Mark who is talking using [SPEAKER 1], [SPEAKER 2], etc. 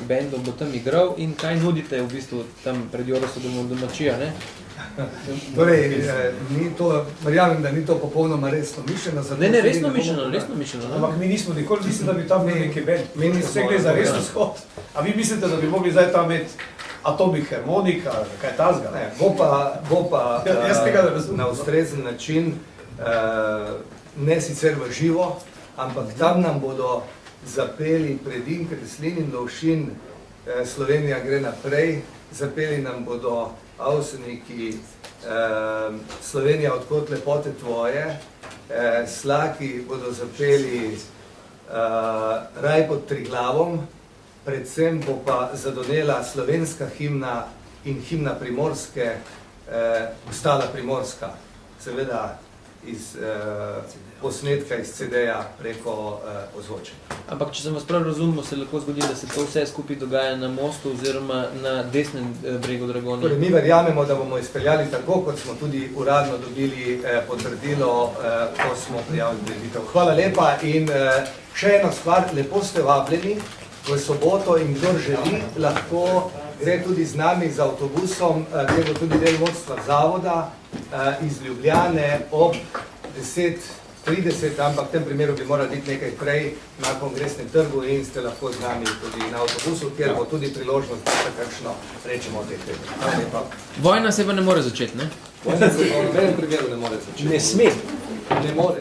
[SPEAKER 1] bendov bo tam igral in kaj nudite v bistvu tam pred Jorosom domačija, ne?
[SPEAKER 2] Torej, ni to, verjamem, da ni to popolnoma resno mišljeno.
[SPEAKER 1] Ne, resno mišljeno.
[SPEAKER 3] Ampak mi nismo nikoli mislili, da bi tam imeli neki bend.
[SPEAKER 2] Mi nismo,
[SPEAKER 3] Vse gre za resno shod. A vi mislite, da bi mogli zdaj tam imeti Atomic Harmonica, kaj tazga?
[SPEAKER 2] Ne, bo pa
[SPEAKER 3] Jaz tega ne razumem.
[SPEAKER 2] na ustrezen način, ne sicer v živo, ampak tam nam bodo zapeli Predin, Kreslin in Lovšin, Slovenija gre naprej, zapeli nam bodo Avseniki, Slovenija, odkot lepote tvoje, Slaki bodo zapeli Raj pod Triglavom, predvsem bo pa zadonela slovenska himna in himna Primorske, ostala Primorska, seveda iz posnetka iz CD-ja preko ozvočenja.
[SPEAKER 1] Ampak, če sem vas prav razumel, se lahko zgodi, da se to vse skupaj dogaja na mostu oziroma na desnem bregu Dragonje.
[SPEAKER 2] Torej, mi verjamemo, da bomo izpeljali tako, kot smo tudi uradno dobili potrdilo, ko smo prijavili prireditev. Hvala lepa in še ena stvar, lepo ste vabljeni v soboto in kdor želi, lahko gre tudi z nami z avtobusom, gre bo tudi del vodstva zavoda iz Ljubljane ob 10:30, ampak v tem primeru bi morali biti nekaj prej na Kongresnem trgu in ste lahko z nami tudi na avtobusu, kjer bo tudi priložnost, da se kakšno rečemo o teh temi.
[SPEAKER 1] Vojna se pa ne more začeti, ne?
[SPEAKER 2] Vojna se pa v nobenem primeru ne more začeti.
[SPEAKER 3] Ne sme.
[SPEAKER 2] Ne more.